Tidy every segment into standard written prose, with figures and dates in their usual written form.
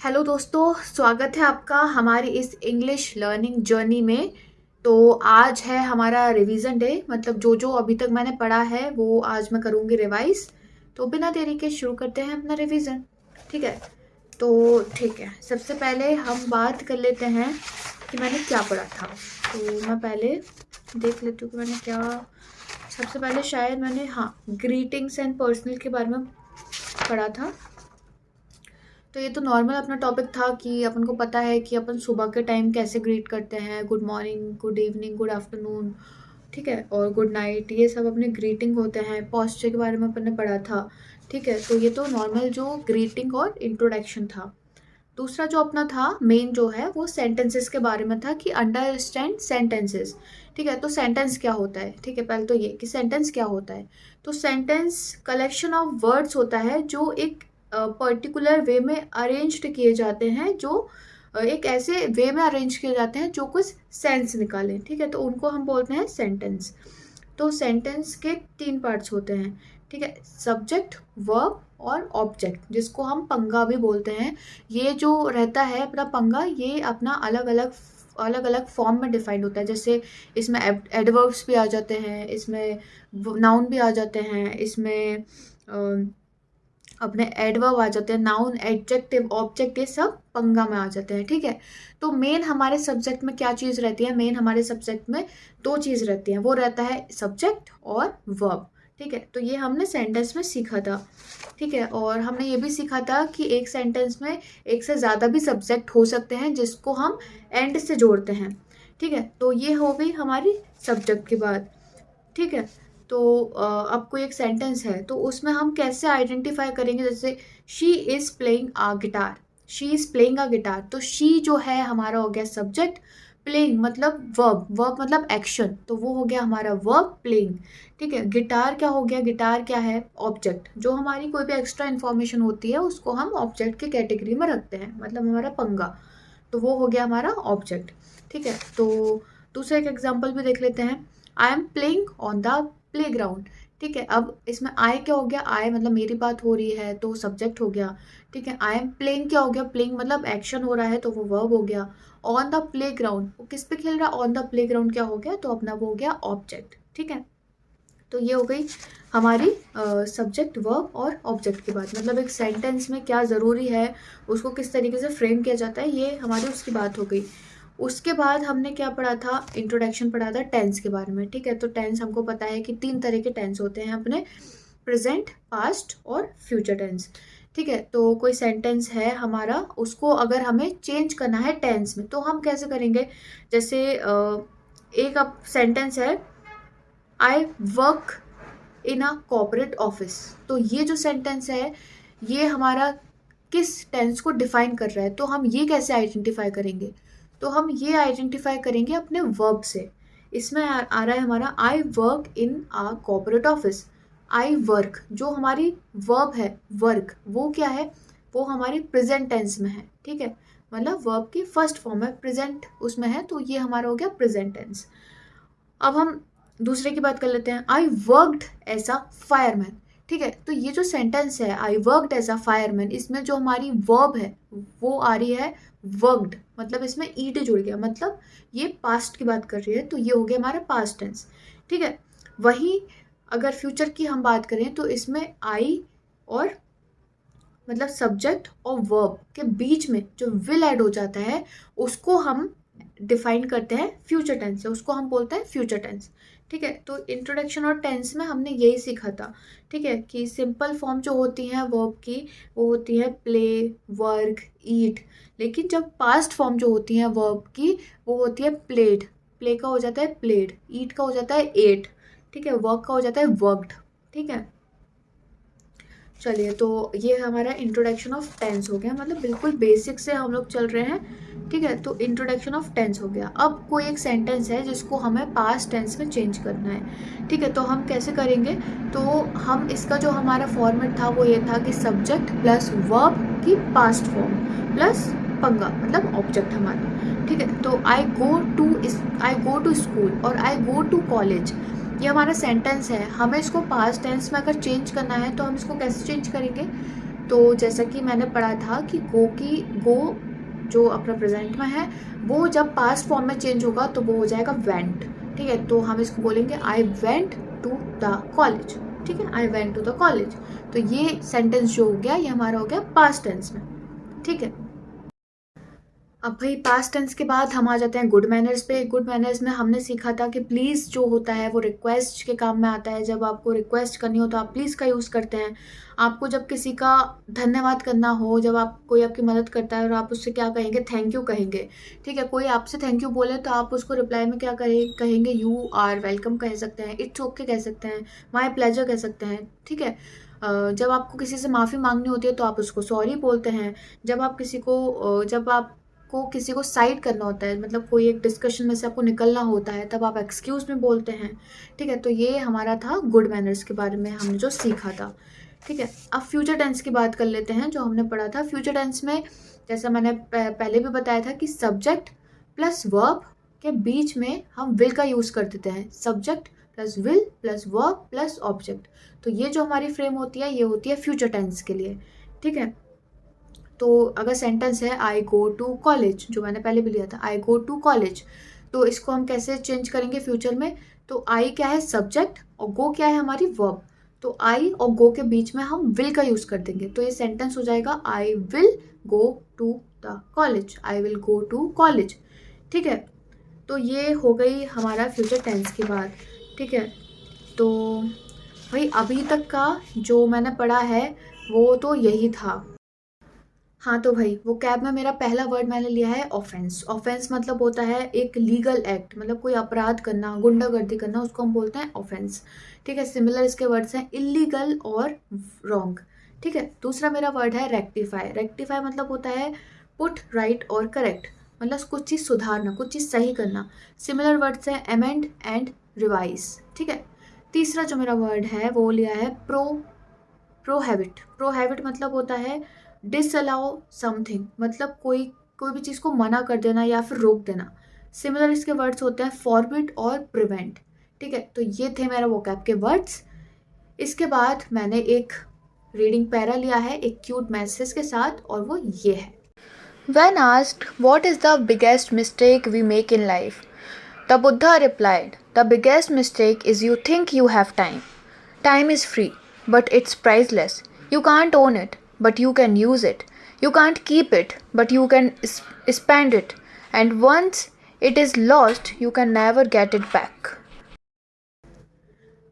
Hello दोस्तों, स्वागत है आपका हमारी इस इंग्लिश लर्निंग जर्नी में। तो आज है हमारा रिवीजन डे, मतलब जो जो अभी तक मैंने पढ़ा है वो आज मैं करूँगी रिवाइज। तो बिना देरी के शुरू करते हैं अपना रिवीजन। ठीक है, तो ठीक है, सबसे पहले हम बात कर लेते हैं कि मैंने क्या पढ़ा था। तो मैं पहले देख लेती हूँ कि मैंने क्या। सबसे पहले शायद मैंने ग्रीटिंग्स एंड पर्सनल के बारे में पढ़ा था। तो ये तो नॉर्मल अपना टॉपिक था कि अपन को पता है कि अपन सुबह के टाइम कैसे ग्रीट करते हैं, good morning, good evening, good afternoon, ठीक है, और गुड नाइट, ये सब अपने ग्रीटिंग होते हैं। पॉस्चर के बारे में अपन ने पढ़ा था। ठीक है, तो ये तो नॉर्मल जो ग्रीटिंग और इंट्रोडक्शन था। दूसरा जो अपना था मेन जो है वो सेंटेंसेस के बारे में था कि अंडरस्टैंड सेंटेंसेस। ठीक है, तो सेंटेंस क्या होता है। ठीक है, पहले तो ये कि सेंटेंस क्या होता है। तो सेंटेंस कलेक्शन ऑफ वर्ड्स होता है जो एक पर्टिकुलर वे में अरेंज्ड किए जाते हैं, जो एक ऐसे वे में अरेंज किए जाते हैं जो कुछ सेंस निकालें। ठीक है, तो उनको हम बोलते हैं सेंटेंस। तो सेंटेंस के 3 पार्ट्स होते हैं। ठीक है, सब्जेक्ट, वर्ब और ऑब्जेक्ट, जिसको हम पंगा भी बोलते हैं। ये जो रहता है अपना पंगा, ये अपना अलग अलग फॉर्म में डिफाइंड होता है। जैसे इसमें एडवर्ब्स भी आ जाते हैं, इसमें नाउन भी आ जाते हैं, इसमें अपने एडवर्ब आ जाते हैं, नाउन, एडजेक्टिव, ऑब्जेक्ट, ये सब पंगा में आ जाते हैं। ठीक है, तो मेन हमारे सब्जेक्ट में क्या चीज़ रहती है। मेन हमारे सब्जेक्ट में 2 चीज़ रहती हैं, वो रहता है सब्जेक्ट और वर्ब। ठीक है, तो ये हमने सेंटेंस में सीखा था। ठीक है, और हमने ये भी सीखा था कि एक सेंटेंस में एक से ज़्यादा भी सब्जेक्ट हो सकते हैं जिसको हम एंड से जोड़ते हैं। ठीक है, तो ये हो गई हमारी सब्जेक्ट की बात। ठीक है, तो अब कोई एक सेंटेंस है तो उसमें हम कैसे आइडेंटिफाई करेंगे। जैसे she is playing a guitar, she is playing a guitar, तो शी जो है हमारा हो गया सब्जेक्ट, प्लेइंग मतलब वर्ब, वर्ब मतलब एक्शन, तो वो हो गया हमारा वर्ब प्लेइंग। ठीक है, गिटार क्या हो गया, गिटार क्या है, ऑब्जेक्ट। जो हमारी कोई भी एक्स्ट्रा इन्फॉर्मेशन होती है उसको हम ऑब्जेक्ट की कैटेगरी में रखते हैं, मतलब हमारा पंगा, तो वो हो गया हमारा ऑब्जेक्ट। ठीक है, तो दूसरा एक एग्जाम्पल भी देख लेते हैं। I am playing on the play ground. ठीक है, अब इसमें आई क्या हो गया, आई मतलब मेरी बात हो रही है तो सब्जेक्ट हो गया। ठीक है, आई एम प्लेइंग क्या हो गया, प्लेइंग मतलब एक्शन हो रहा है तो वो वर्ब हो गया। ऑन द प्ले ग्राउंड, वो किस पे खेल रहा है, ऑन द प्ले ग्राउंड क्या हो गया, तो अपना वो हो गया ऑब्जेक्ट। ठीक है, तो ये हो गई हमारी सब्जेक्ट, वर्ब और ऑब्जेक्ट की बात, मतलब एक सेंटेंस में क्या ज़रूरी है, उसको किस तरीके से फ्रेम किया जाता है, ये हमारी उसकी बात हो गई। उसके बाद हमने क्या पढ़ा था, इंट्रोडक्शन पढ़ा था टेंस के बारे में। ठीक है, तो टेंस हमको पता है कि 3 तरह के टेंस होते हैं अपने, प्रेजेंट, पास्ट और फ्यूचर टेंस। ठीक है, तो कोई सेंटेंस है हमारा, उसको अगर हमें चेंज करना है टेंस में तो हम कैसे करेंगे। जैसे एक अब सेंटेंस है, आई work in a corporate office, तो ये जो सेंटेंस है ये हमारा किस टेंस को डिफाइन कर रहा है, तो हम ये कैसे आइडेंटिफाई करेंगे। तो हम ये आइडेंटिफाई करेंगे अपने वर्ब से। इसमें आ रहा है हमारा I work in a corporate office. I work जो हमारी वर्ब है, वर्क, वो क्या है, वो हमारी प्रेजेंट टेंस में है। ठीक है, मतलब वर्ब की फर्स्ट फॉर्म है, प्रेजेंट उसमें है, तो ये हमारा हो गया प्रेजेंट टेंस। अब हम दूसरे की बात कर लेते हैं, I worked as a fireman. ठीक है, तो ये जो सेंटेंस है I worked as a fireman, इसमें जो हमारी वर्ब है वो आ रही है वर्कड, मतलब इसमें ईड जुड़ गया, मतलब ये पास्ट की बात कर रही है, तो ये हो गया हमारा पास्ट टेंस। ठीक है, वही अगर फ्यूचर की हम बात करें तो इसमें आई और मतलब सब्जेक्ट और वर्ब के बीच में जो विल ऐड हो जाता है उसको हम डिफाइन करते हैं फ्यूचर टेंस से, उसको हम बोलते हैं फ्यूचर टेंस। ठीक है, तो इंट्रोडक्शन और टेंस में हमने यही सीखा था। ठीक है, कि सिंपल फॉर्म जो होती हैं वर्ब की वो होती है प्ले, वर्क, ईट, लेकिन जब पास्ट फॉर्म जो होती हैं वर्ब की वो होती है प्लेड, प्ले का हो जाता है प्लेड, ईट का हो जाता है एट, ठीक है, वर्क का हो जाता है वर्कड। ठीक है, चलिए, तो ये हमारा इंट्रोडक्शन ऑफ टेंस हो गया, मतलब बिल्कुल बेसिक से हम लोग चल रहे हैं। ठीक है, तो इंट्रोडक्शन ऑफ टेंस हो गया। अब कोई एक सेंटेंस है जिसको हमें पास्ट टेंस में चेंज करना है। ठीक है, तो हम कैसे करेंगे, तो हम इसका जो हमारा फॉर्मेट था वो ये था कि सब्जेक्ट प्लस वर्ब की पास्ट फॉर्म प्लस पंगा, मतलब ऑब्जेक्ट हमारा। ठीक है, तो आई गो टू स्कूल और आई गो टू कॉलेज, ये हमारा सेंटेंस है। हमें इसको पास्ट टेंस में अगर चेंज करना है तो हम इसको कैसे चेंज करेंगे, तो जैसा कि मैंने पढ़ा था कि गो जो अपना प्रेजेंट में है वो जब पास्ट फॉर्म में चेंज होगा तो वो हो जाएगा वेंट। ठीक है, तो हम इसको बोलेंगे I went to the college. ठीक है, I went to the college. तो ये सेंटेंस जो हो गया ये हमारा हो गया पास्ट टेंस में। ठीक है, अब भाई पास्ट टेंस के बाद हम आ जाते हैं गुड मैनर्स पे। गुड मैनर्स में हमने सीखा था कि प्लीज़ जो होता है वो रिक्वेस्ट के काम में आता है। जब आपको रिक्वेस्ट करनी हो तो आप प्लीज़ का यूज़ करते हैं। आपको जब किसी का धन्यवाद करना हो, जब आप कोई आपकी मदद करता है और आप उससे क्या कहेंगे, थैंक यू कहेंगे। ठीक है, कोई आपसे थैंक यू बोले तो आप उसको रिप्लाई में क्या कहेंगे, यू आर वेलकम कह सकते हैं, इट्स ओके कह सकते हैं, माई प्लेजर कह सकते हैं। ठीक है, जब आपको किसी से माफ़ी मांगनी होती है तो आप उसको सॉरी बोलते हैं। जब आप किसी को साइड करना होता है, मतलब कोई एक डिस्कशन में से आपको निकलना होता है, तब आप एक्सक्यूज़ में बोलते हैं। ठीक है, तो ये हमारा था गुड मैनर्स के बारे में हमने जो सीखा था। ठीक है, अब फ्यूचर टेंस की बात कर लेते हैं जो हमने पढ़ा था। फ्यूचर टेंस में जैसा मैंने पहले भी बताया था कि सब्जेक्ट प्लस वर्ब के बीच में हम विल का यूज़ कर देते हैं। Subject plus will plus verb plus object. तो ये जो हमारी फ्रेम होती है ये होती है फ्यूचर टेंस के लिए। ठीक है, तो अगर सेंटेंस है आई गो टू कॉलेज, जो मैंने पहले भी लिया था, आई गो टू कॉलेज, तो इसको हम कैसे चेंज करेंगे फ्यूचर में। तो आई क्या है, सब्जेक्ट, और गो क्या है, हमारी वर्ब। तो आई और गो के बीच में हम विल का यूज़ कर देंगे, तो ये सेंटेंस हो जाएगा I will go to the college, I will go to college. ठीक है, तो ये हो गई हमारा फ्यूचर टेंस की बात। ठीक है, तो भाई अभी तक का जो मैंने पढ़ा है वो तो यही था। हाँ, तो भाई वो कैब में मेरा पहला वर्ड मैंने लिया है ऑफेंस। ऑफेंस मतलब होता है एक लीगल एक्ट, मतलब कोई अपराध करना, गुंडागर्दी करना, उसको हम बोलते हैं ऑफेंस। ठीक है, सिमिलर इसके वर्ड्स हैं इलीगल और रॉन्ग। ठीक है, दूसरा मेरा वर्ड है रेक्टिफाई। रेक्टिफाई मतलब होता है पुट राइट और करेक्ट, मतलब कुछ चीज़ सुधारना, कुछ चीज़ सही करना। सिमिलर वर्ड्स हैं अमेंड एंड रिवाइज। ठीक है, तीसरा जो मेरा वर्ड है वो लिया है प्रोहैबिट। प्रोहैबिट मतलब होता है डिसअलाउ समथिंग, मतलब कोई भी चीज़ को मना कर देना या फिर रोक देना। सिमिलर इसके वर्ड्स होते हैं फॉरबिड और प्रिवेंट। ठीक है, तो ये थे मेरा वोकैब के वर्ड्स। इसके बाद मैंने एक रीडिंग पैरा लिया है एक क्यूट मैसेज के साथ, और वो ये है। When asked what is the biggest mistake we make in life, the Buddha replied, the biggest mistake is you think you have time. Time is free, but it's priceless. You can't own it, but you can use it. You can't keep it, but you can spend it. And once it is lost, you can never get it back.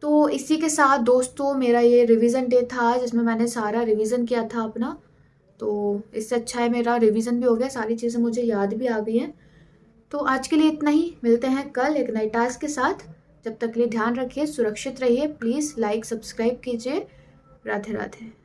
तो इसी के साथ दोस्तों मेरा ये revision day था जिसमें मैंने सारा रिवीजन किया था अपना। तो इससे अच्छा है मेरा रिवीजन भी हो गया, सारी चीज़ें मुझे याद भी आ गई हैं। तो आज के लिए इतना ही, मिलते हैं कल एक नए टास्क के साथ। जब तक के लिए ध्यान रखिए, सुरक्षित रहिए, प्लीज़ लाइक सब्सक्राइब कीजिए। राधे राधे।